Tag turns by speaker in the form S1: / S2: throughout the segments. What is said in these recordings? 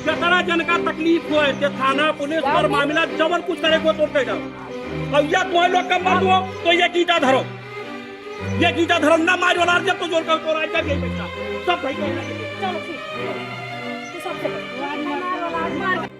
S1: जतरा जन का तकलीफ हो जे थाना पुलिस और मामला जबर कुछ करे को तो कह जाओ अब या तुम लोग का मार दो तो ये गीता धरो ना मार वाला जब तो जोर का तो राजा के पैसा सब भाई चलो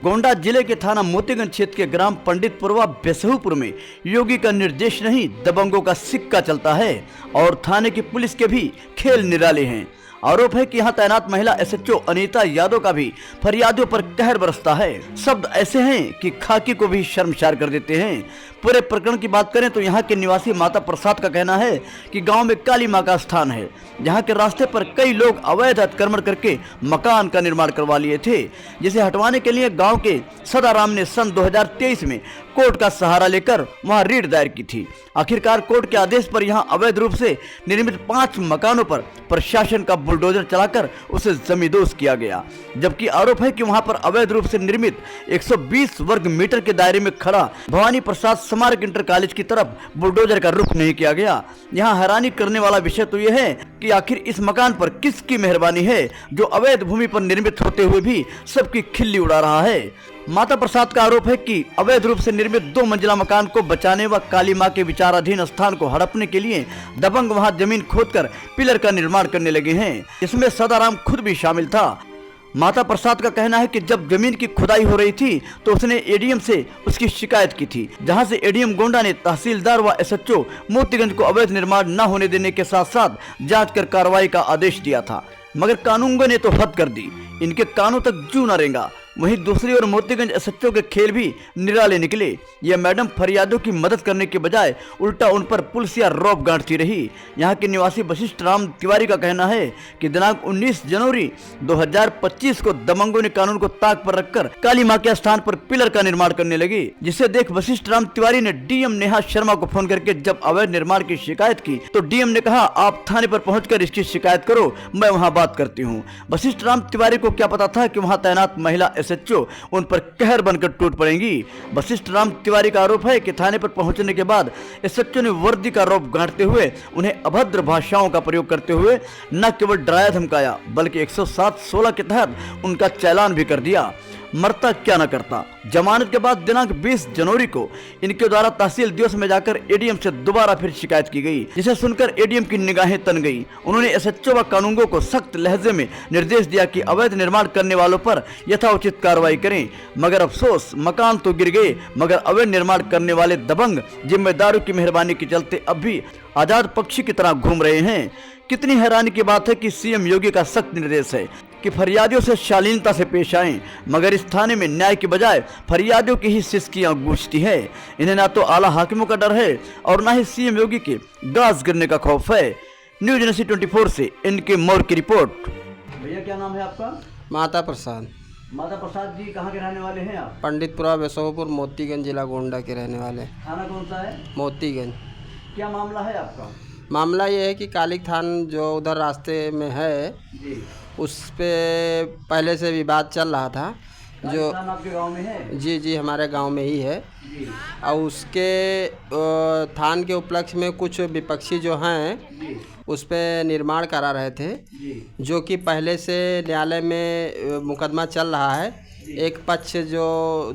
S2: गोंडा जिले के थाना मोतीगंज क्षेत्र के ग्राम पंडितपुरवा बेसहुपुर में योगी का निर्देश नहीं दबंगों का सिक्का चलता है और थाने की पुलिस के भी खेल निराले हैं। आरोप है कि यहाँ तैनात महिला एसएचओ अनीता यादव का भी फरियादियों पर कहर बरसता है। शब्द ऐसे हैं कि खाकी को भी शर्मसार कर देते हैं। पूरे प्रकरण की बात करें तो यहाँ के निवासी माता प्रसाद का कहना है कि गांव में काली मां का स्थान है। यहाँ के रास्ते पर कई लोग अवैध अतिक्रमण करके मकान का निर्माण करवा लिए थे, जिसे हटवाने के लिए गांव के सदाराम ने सन 2023 में कोर्ट का सहारा लेकर वहां रीट दायर की थी। आखिरकार कोर्ट के आदेश पर यहां अवैध रूप से निर्मित 5 मकानों पर प्रशासन का बुलडोजर चलाकर उसे जमींदोज किया गया, जबकि आरोप है कि वहां पर अवैध रूप से निर्मित 120 वर्ग मीटर के दायरे में खड़ा भवानी प्रसाद स्मारक इंटर कॉलेज की तरफ बुलडोजर का रुख नहीं किया गया। यहाँ हैरानी करने वाला विषय तो यह है कि आखिर इस मकान पर किसकी मेहरबानी है जो अवैध भूमि पर निर्मित होते हुए भी सबकी खिल्ली उड़ा रहा है। माता प्रसाद का आरोप है कि अवैध रूप से निर्मित 2 मंजिला मकान को बचाने व काली मां के विचाराधीन स्थान को हड़पने के लिए दबंग वहां जमीन खोदकर पिलर का निर्माण करने लगे हैं। इसमें सदाराम खुद भी शामिल था। माता प्रसाद का कहना है कि जब जमीन की खुदाई हो रही थी तो उसने एडीएम से उसकी शिकायत की थी, जहां से एडीएम गोंडा ने तहसीलदार व एसएचओ मोतीगंज को अवैध निर्माण न होने देने के साथ साथ जांच कर कार्रवाई का आदेश दिया था, मगर कानूनगो ने तो हद कर दी। इनके कानों तक जू न रेंगा। वहीं दूसरी ओर मोतीगंज एसएचओ के खेल भी निराले निकले। यह मैडम फरियादियों की मदद करने के बजाय उल्टा उन पर पुलिसिया रौब गांठती रही। यहाँ के निवासी वशिष्ठ राम तिवारी का कहना है कि दिनांक 19 जनवरी 2025 को दबंगों ने कानून को ताक पर रखकर काली मां के स्थान पर पिलर का निर्माण करने लगे, जिसे देख वशिष्ठ राम तिवारी ने डीएम नेहा शर्मा को फोन करके जब अवैध निर्माण की शिकायत की तो डीएम ने कहा आप थाने पर पहुंचकर इसकी शिकायत करो, मैं वहां बात करती हूं। वशिष्ठ राम तिवारी को क्या पता था कि वहां तैनात महिला एसएचओ उन पर कहर बनकर टूट पड़ेंगी। वशिष्ठ राम तिवारी का आरोप है कि थाने पर पहुंचने के बाद एसएचओ ने वर्दी का रौब गांठते हुए उन्हें अभद्र भाषाओं का प्रयोग करते हुए न केवल डराया धमकाया बल्कि 107-16 के तहत उनका चालान भी कर दिया। मरता क्या न करता। जमानत के बाद दिनांक 20 जनवरी को इनके द्वारा तहसील दिवस में जाकर एडीएम से दोबारा फिर शिकायत की गई, जिसे सुनकर एडीएम की निगाहें तन गई। उन्होंने एसएचओ व कानूनगो को सख्त लहजे में निर्देश दिया कि अवैध निर्माण करने वालों पर यथाउचित कार्रवाई करें, मगर अफसोस मकान तो गिर गए मगर अवैध निर्माण करने वाले दबंग जिम्मेदारों की मेहरबानी के चलते अब भी आजाद पक्षी की तरह घूम रहे हैं। कितनी हैरानी की बात है कि सीएम योगी का सख्त निर्देश है कि फरियादियों से शालीनता से पेश आएं, मगर इस थाने में न्याय की बजाय फरियादियों की ही सिसकियां गूंजती है। इन्हें ना तो आला हाकिमों का डर है और ना ही सीएम योगी के गाज गिरने का खौफ है। न्यूज एजेंसी 24 से इनके मौर की रिपोर्ट। भैया क्या नाम है आपका?
S3: माता प्रसाद।
S2: माता प्रसाद जी कहाँ के रहने वाले हैं आप?
S3: पंडितपुरा बेसहुपुर मोतीगंज जिला गोंडा के रहने वाले।
S2: थाना कौन सा है?
S3: मोतीगंज।
S2: क्या मामला है आपका?
S3: मामला ये है कि काली थान जो उधर रास्ते में है
S2: जी,
S3: उस पे पहले से विवाद चल रहा था। जो
S2: आपके गांव में है?
S3: जी जी हमारे गांव में ही है।
S2: जी,
S3: और उसके थान के उपलक्ष्य में कुछ विपक्षी जो हैं
S2: जी,
S3: उस पे निर्माण करा रहे थे,
S2: जी,
S3: जो कि पहले से न्यायालय में मुकदमा चल रहा है। एक पक्ष जो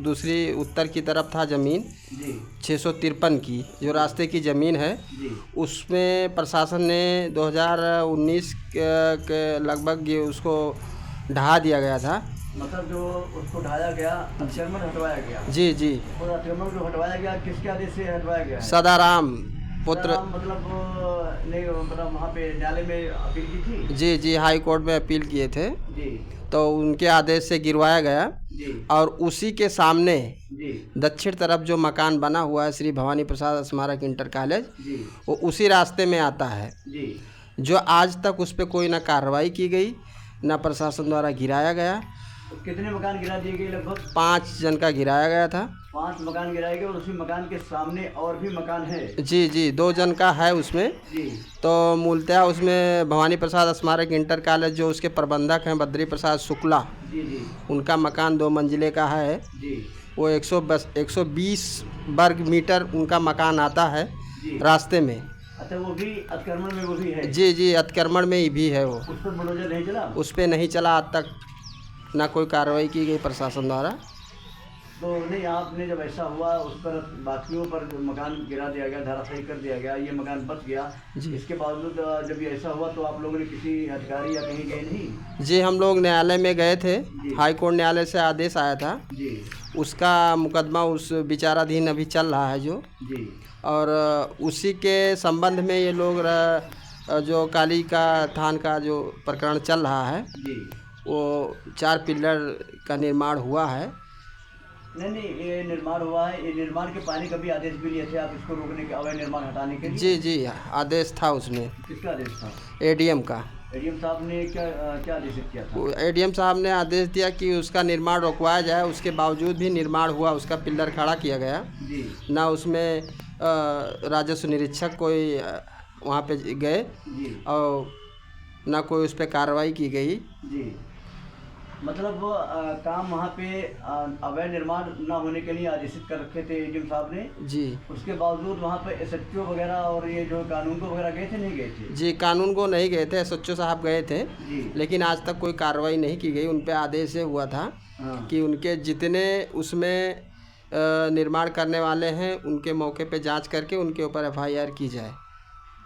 S3: दूसरी उत्तर की तरफ था ज़मीन
S2: जी,
S3: 653 की जो रास्ते की ज़मीन है,
S2: जी,
S3: उसमें प्रशासन ने 2019 के लगभग उसको ढहा दिया गया था।
S2: मतलब जो उसको ढाया गया अतिक्रमण हटवाया गया।
S3: जी जी
S2: और अतिक्रमण जो हटवाया गया किसके आदेश से हटवाया गया?
S3: सदाराम पुत्र।
S2: मतलब नहीं मतलब वहाँ पे न्यायालय में अपील की थी?
S3: जी जी हाई कोर्ट में अपील किए थे,
S2: जी,
S3: तो उनके आदेश से गिरवाया गया।
S2: जी,
S3: और उसी के सामने
S2: जी,
S3: दक्षिण तरफ जो मकान बना हुआ है श्री भवानी प्रसाद स्मारक इंटर कॉलेज,
S2: जी,
S3: वो उसी रास्ते में आता है,
S2: जी,
S3: जो आज तक उस पर कोई ना कार्रवाई की गई, ना प्रशासन द्वारा गिराया गया।
S2: कितने मकान गिरा दिए गए? लगभग
S3: 5 जन का गिराया गया था।
S2: 5 मकान गिराए गए और उसी मकान के सामने और भी मकान है?
S3: जी जी 2 जन का है उसमें।
S2: जी,
S3: तो मूलतः उसमें भवानी प्रसाद स्मारक इंटर कॉलेज जो उसके प्रबंधक हैं बद्री प्रसाद शुक्ला,
S2: जी, जी,
S3: उनका मकान 2 मंजिले का है।
S2: जी,
S3: वो 120 वर्ग मीटर उनका मकान आता है
S2: जी।
S3: रास्ते में।
S2: अच्छा, वो भी अतिक्रमण में वो भी है?
S3: जी जी अतिक्रमण में ही भी है वो।
S2: उस पर बुलडोजर नहीं चला?
S3: उस पर नहीं चला आज तक। ना कोई कार्रवाई की गई प्रशासन द्वारा।
S2: तो नहीं, आपने जब ऐसा हुआ उस पर बाकियों पर जो मकान गिरा दिया गया, धराशायी कर दिया गया, ये मकान बच गया, इसके बावजूद जब ये ऐसा हुआ तो आप लोगों ने किसी अधिकारी या कहीं गए नहीं?
S3: जी, हम लोग न्यायालय में गए थे। हाई कोर्ट न्यायालय से आदेश आया था
S2: जी।
S3: उसका मुकदमा उस विचाराधीन अभी चल रहा है जो
S2: जी।
S3: और उसी के संबंध में ये लोग जो काली का थान का जो प्रकरण चल रहा है
S2: जी।
S3: वो 4 पिलर का निर्माण हुआ है।
S2: नहीं, ये निर्माण हुआ है, ये निर्माण के पहले कभी आदेश भी लिए थे आप इसको रोकने के, अवैध निर्माण हटाने के लिए?
S3: जी जी, आदेश था उसमें।
S2: किसका आदेश था?
S3: एडीएम का।
S2: एडीएम साहब ने क्या आदेश किया था?
S3: एडीएम साहब ने आदेश दिया कि उसका निर्माण रोकवाया जाए, उसके बावजूद भी निर्माण हुआ, उसका पिलर खड़ा किया गया
S2: जी।
S3: ना उसमें राजस्व निरीक्षक कोई वहाँ पे गए
S2: जी।
S3: और ना कोई उस पर कार्रवाई की गई
S2: जी। मतलब काम वहाँ पे अवैध निर्माण न होने के लिए आदेशित कर रखे थे एडीएम साहब ने
S3: जी।
S2: उसके बावजूद वहाँ पे एसएचओ वगैरह और ये जो कानून को वगैरह गए थे, नहीं गए थे?
S3: जी, कानून को नहीं गए थे, एसएचओ साहब गए थे
S2: जी।
S3: लेकिन आज तक कोई कार्रवाई नहीं की गई। उन पे आदेश ये हुआ था कि उनके जितने उसमें निर्माण करने वाले हैं उनके मौके पे जांच करके उनके ऊपर एफआईआर की जाए।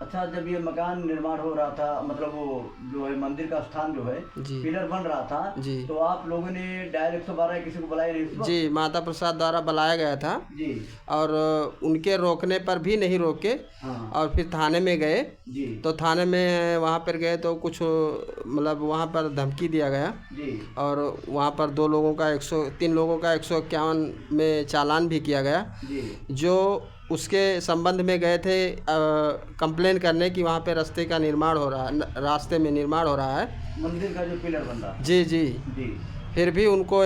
S2: अच्छा, जब ये मकान निर्माण हो रहा था, मतलब वो जो है मंदिर का स्थान जो है पिलर बन रहा था
S3: जी।
S2: तो आप लोगों ने डायल 112 किसी को बुलाया नहीं?
S3: जी, माता प्रसाद द्वारा बुलाया गया था
S2: जी।
S3: और उनके रोकने पर भी नहीं रोके और फिर थाने में गए
S2: जी।
S3: तो थाने में वहाँ पर गए तो कुछ मतलब वहाँ पर धमकी दिया गया
S2: जी।
S3: और वहाँ पर 3 लोगों का 151 में चालान भी किया गया
S2: जी।
S3: जो उसके संबंध में गए थे कंप्लेन करने कि वहाँ पे रास्ते में निर्माण हो रहा है
S2: मंदिर का जो पिलर बन रहा है।
S3: जी जी
S2: जी।
S3: फिर भी उनको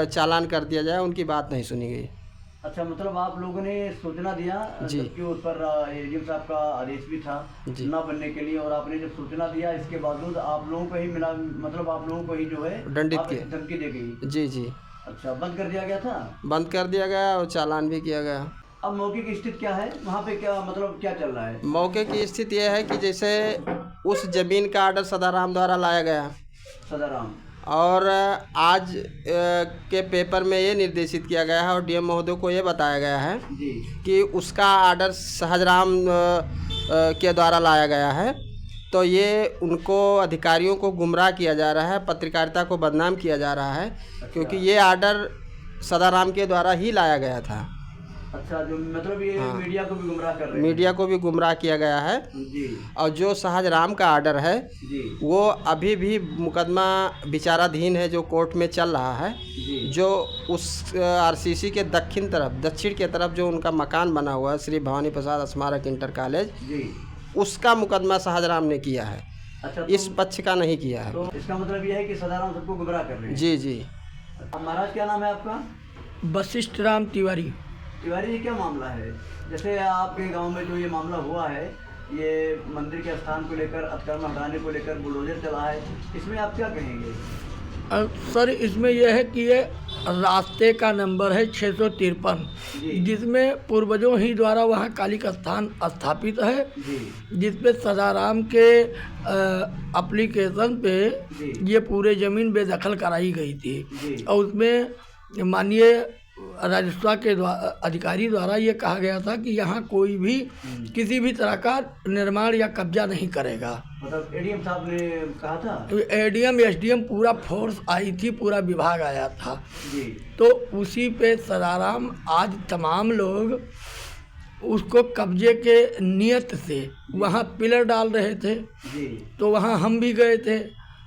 S3: चालान कर दिया जाए, उनकी बात नहीं सुनी गई।
S2: अच्छा, मतलब आप लोगों ने सूचना दिया
S3: जी।
S2: जबकि उस पर एडीएम साहब का आदेश भी था न बनने के लिए, और आपने जब सूचना दिया इसके बावजूद आप लोगों को ही मिला, मतलब आप लोगों को ही जो है
S3: दंडित
S2: आप
S3: किया,
S2: धमकी दे गई?
S3: जी जी।
S2: अच्छा, बंद कर दिया गया था?
S3: बंद कर दिया गया और चालान भी किया गया।
S2: अब मौके की स्थिति क्या है वहाँ पे, क्या मतलब क्या चल रहा है?
S3: मौके की स्थिति यह है कि जैसे उस जमीन का आर्डर सदाराम द्वारा लाया गया,
S2: सदाराम, और
S3: आज के पेपर में ये निर्देशित किया गया है और डीएम महोदय को ये बताया गया है
S2: जी
S3: कि उसका आर्डर सहजराम के द्वारा लाया गया है। तो ये उनको अधिकारियों को गुमराह किया जा रहा है, पत्रकारिता को बदनाम किया जा रहा है क्योंकि ये आर्डर सदाराम के द्वारा ही लाया गया था।
S2: अच्छा, जो मतलब ये मीडिया को भी गुमराह कर रहे हैं?
S3: मीडिया को भी गुमराह किया गया है
S2: जी।
S3: और जो सहजराम का आर्डर है
S2: जी
S3: वो अभी भी मुकदमा विचाराधीन है जो कोर्ट में चल रहा है
S2: जी।
S3: जो उस आरसीसी के दक्षिण के तरफ जो उनका मकान बना हुआ है श्री भवानी प्रसाद स्मारक इंटर कॉलेज
S2: जी,
S3: उसका मुकदमा सहजराम ने किया है।
S2: अच्छा,
S3: इस पक्ष का नहीं किया है।
S2: तो इसका मतलब यह है कि सदाराम सबको गुमराह कर रहे हैं?
S3: जी जी।
S2: महाराज, क्या नाम है आपका?
S4: वशिष्ठ राम तिवारी।
S2: तिवारी जी, क्या मामला है? जैसे आपके गांव में जो ये मामला हुआ है, ये मंदिर के स्थान को लेकर, अतिक्रमण हटाने को लेकर बुलडोजर चला है, इसमें आप क्या कहेंगे?
S4: सर, इसमें यह है कि ये रास्ते का नंबर है 653 जिसमें पूर्वजों ही द्वारा वहाँ काली का स्थान स्थापित है
S2: जी।
S4: जिसपे सदाराम के एप्लीकेशन पे ये पूरे ज़मीन बेदखल कराई गई थी
S2: जी।
S4: और उसमें माननीय राजस्व के अधिकारी द्वारा ये कहा गया था कि यहाँ कोई भी किसी भी तरह का निर्माण या कब्जा नहीं करेगा।
S2: मतलब एडीएम साहब ने कहा था?
S4: एडीएम एसडीएम पूरा फोर्स आई थी, पूरा विभाग आया था
S2: जी।
S4: तो उसी पे सदाराम आज तमाम लोग उसको कब्जे के नियत से वहाँ पिलर डाल रहे थे
S2: जी।
S4: तो वहाँ हम भी गए थे।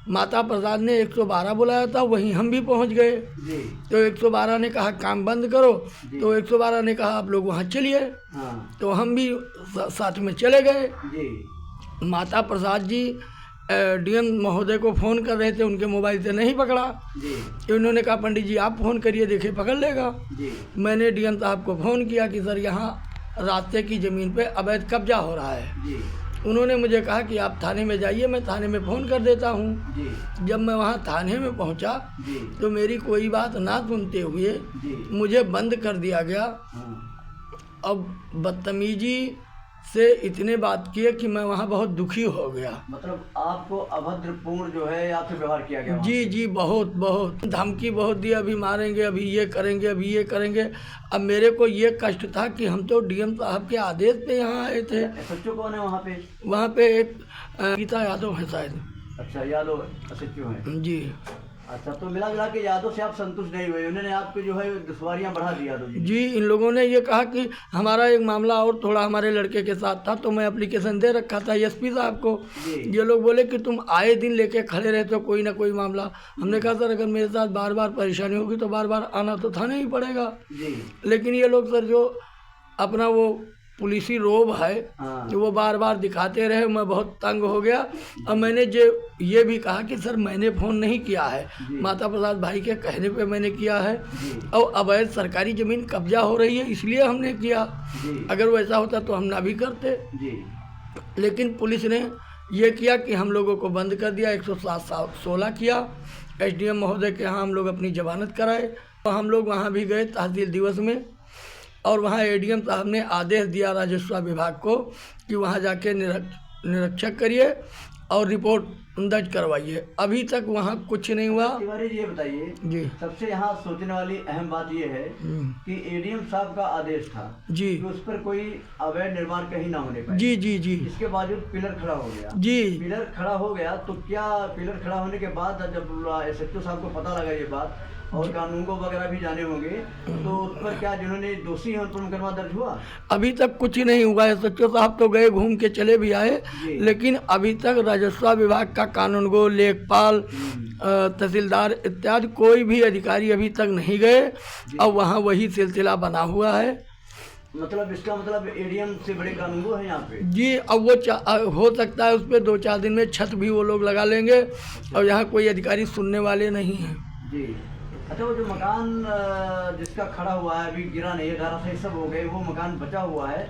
S4: माता प्रसाद ने 112 बुलाया था, वहीं हम भी पहुँच गए
S2: जी।
S4: तो 112 ने कहा काम बंद करो, तो 112 ने कहा आप लोग वहाँ चलिए, तो हम भी साथ में चले गए
S2: जी।
S4: माता प्रसाद जी डीएम महोदय को फ़ोन कर रहे थे, उनके मोबाइल से नहीं पकड़ा
S2: जी।
S4: तो उन्होंने कहा पंडित जी आप फ़ोन करिए, देखिए पकड़ लेगा
S2: जी।
S4: मैंने डीएम साहब को फ़ोन किया कि सर यहाँ रास्ते की ज़मीन पे अवैध कब्जा हो रहा है
S2: जी।
S4: उन्होंने मुझे कहा कि आप थाने में जाइए, मैं थाने में फ़ोन कर देता हूँ
S2: जी।
S4: जब मैं वहाँ थाने में पहुँचा
S2: जी।
S4: तो मेरी कोई बात ना सुनते हुए
S2: जी।
S4: मुझे बंद कर दिया गया।
S2: हाँ।
S4: अब बदतमीजी से इतने बात किए कि मैं वहाँ बहुत दुखी हो गया।
S2: मतलब आपको अभद्रपूर्ण जो है आपसे व्यवहार किया गया?
S4: जी जी, बहुत बहुत धमकी बहुत दी, अभी मारेंगे, अभी ये करेंगे, अभी ये करेंगे। अब मेरे को ये कष्ट था कि हम तो डीएम साहब के आदेश पे यहाँ आए थे।
S2: सच्चो कौन है वहाँ पे?
S4: वहाँ पे एक गीता यादव है शायद।
S2: अच्छा, यादव सच्चो है
S4: जी।
S2: अच्छा, तो मिला जुला के यादव से आप संतुष्ट नहीं हुए, उन्होंने आपको जो है दुश्वारियाँ बढ़ा दी यादव जी?
S4: जी, इन लोगों ने ये कहा कि हमारा एक मामला और थोड़ा हमारे लड़के के साथ था, तो मैं एप्लीकेशन दे रखा था एसपी साहब को। ये लोग बोले कि तुम आए दिन लेके खड़े रहते हो कोई ना कोई मामला। हमने कहा सर, अगर मेरे साथ बार बार परेशानी होगी तो बार बार आना तो थाने ही पड़ेगा। लेकिन ये लोग सर जो अपना वो पुलिसी रोब है जो वो बार बार दिखाते रहे, मैं बहुत तंग हो गया। और मैंने जो ये भी कहा कि सर मैंने फ़ोन नहीं किया है, माता प्रसाद भाई के कहने पे मैंने किया है, और अवैध सरकारी ज़मीन कब्जा हो रही है इसलिए हमने किया। अगर वैसा होता तो हम ना भी करते। लेकिन पुलिस ने ये किया कि हम लोगों को बंद कर दिया, 116 किया। एसडीएम महोदय के यहाँ हम लोग अपनी जमानत कराए, तो हम लोग वहाँ भी गए तहसील दिवस में, और वहाँ एडीएम साहब ने आदेश दिया राजस्व विभाग को कि वहाँ जाके निरीक्षण करिए और रिपोर्ट दर्ज करवाइए। अभी तक वहाँ कुछ नहीं हुआ।
S2: तिवारी जी, ये बताइए
S4: जी,
S2: सबसे यहाँ सोचने वाली अहम बात ये है कि एडीएम साहब का आदेश था
S4: जी
S2: कि उस पर कोई अवैध निर्माण कहीं ना होने पाए।
S4: जी जी जी।
S2: इसके बावजूद पिलर खड़ा हो गया।
S4: जी,
S2: पिलर खड़ा हो गया तो क्या पिलर खड़ा होने के बाद जब एसएचओ साहब को पता लगा ये बात और कानूनगो वगैरह भी जाने होंगे, तो उस पर क्या जिन्होंने दोषी हैं उन पर मुकदमा दर्ज हुआ?
S4: अभी तक कुछ नहीं हुआ है। सचिव साहब तो गए, घूम के चले भी आए, लेकिन अभी तक राजस्व विभाग का कानूनगो, लेखपाल, तहसीलदार इत्यादि कोई भी अधिकारी अभी तक नहीं गए, और वहाँ वही सिलसिला बना हुआ है।
S2: मतलब इसका मतलब एडीएम से बड़े कानूनगो हैं यहाँ पे? जी।
S4: अब वो हो सकता है उस पर 2-4 दिन में छत भी वो लोग लगा लेंगे, और यहाँ कोई अधिकारी सुनने वाले नहीं हैं।
S2: जी। अच्छा, वो जो मकान जिसका खड़ा हुआ है अभी गिरा नहीं है, धारा से सब हो गए, वो मकान बचा हुआ है,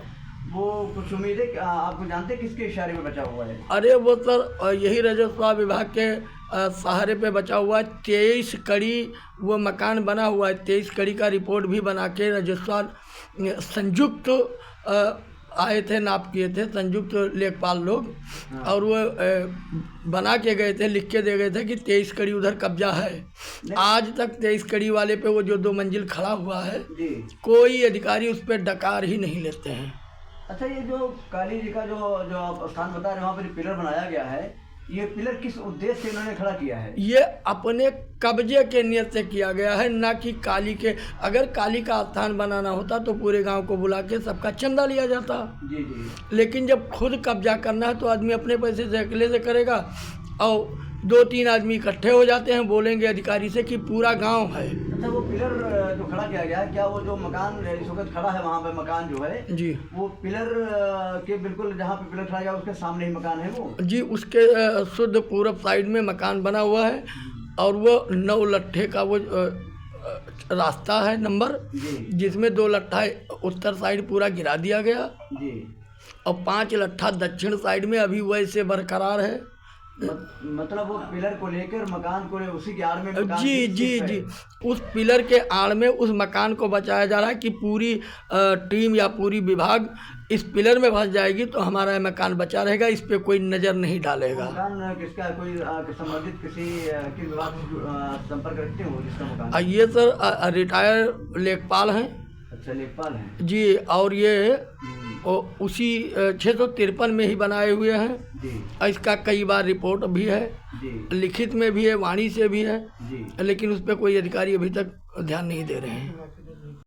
S2: वो कुछ उम्मीद है आपको जानते किसके इशारे में बचा हुआ है?
S4: अरे वो सर यही राजस्व विभाग के सहारे पे बचा हुआ है। 23 कड़ी वो मकान बना हुआ है। 23 कड़ी का रिपोर्ट भी बना के राजस्व संयुक्त आए थे, नाप किए थे संयुक्त लेखपाल लोग, और वो बना के गए थे, लिख के दे गए थे कि 23 कड़ी उधर कब्जा है। आज तक 23 कड़ी वाले पे वो जो 2 मंजिल खड़ा हुआ है, कोई अधिकारी उस पर डकार ही नहीं लेते हैं।
S2: अच्छा, ये जो काली जी का जो आप स्थान बता रहे हैं वहाँ पर पिलर बनाया गया है, ये पिलर किस उद्देश्य से इन्होंने खड़ा किया है? ये
S4: अपने कब्जे के नियत से किया गया है, ना कि काली के। अगर काली का स्थान बनाना होता तो पूरे गांव को बुला के सबका चंदा लिया जाता।
S2: जी जी।
S4: लेकिन जब खुद कब्जा करना है तो आदमी अपने पैसे से अकेले से करेगा, और 2-3 आदमी इकट्ठे हो जाते हैं, बोलेंगे अधिकारी से कि पूरा गांव है।
S2: अच्छा, वो पिलर जो खड़ा किया गया है, क्या वो जो मकान इस वक्त खड़ा है वहाँ पे मकान जो है
S4: जी,
S2: वो पिलर के बिल्कुल जहाँ पे पिलर खड़ा गया उसके सामने ही मकान है वो?
S4: जी, उसके शुद्ध पूरब साइड में मकान बना हुआ है, और वो 9 लट्ठे का वो रास्ता है नंबर, जिसमें 2 लट्ठा उत्तर साइड पूरा गिरा दिया गया
S2: जी,
S4: और 5 लट्ठा दक्षिण साइड में अभी वैसे बरकरार है।
S2: मतलब वो पिलर को लेकर मकान को उसी के आड़ में मकान
S4: जी जी जी, उस पिलर के आड़ में उस मकान को बचाया जा रहा है कि पूरी टीम या पूरी विभाग इस पिलर में फंस जाएगी तो हमारा मकान बचा रहेगा, इस पे कोई नज़र नहीं डालेगा।
S2: मकान किसका है? कोई संबंधित किसी विभाग से संपर्क रखते हो जिसका मकान?
S4: ये सर रिटायर लेखपाल हैं।
S2: अच्छा, लेखपाल हैं
S4: जी, और ये उसी 653 में ही बनाए हुए हैं
S2: जी।
S4: इसका कई बार रिपोर्ट भी है
S2: जी,
S4: लिखित में भी है, वाणी से भी है
S2: जी,
S4: लेकिन उस पर कोई अधिकारी अभी तक ध्यान नहीं दे रहे हैं।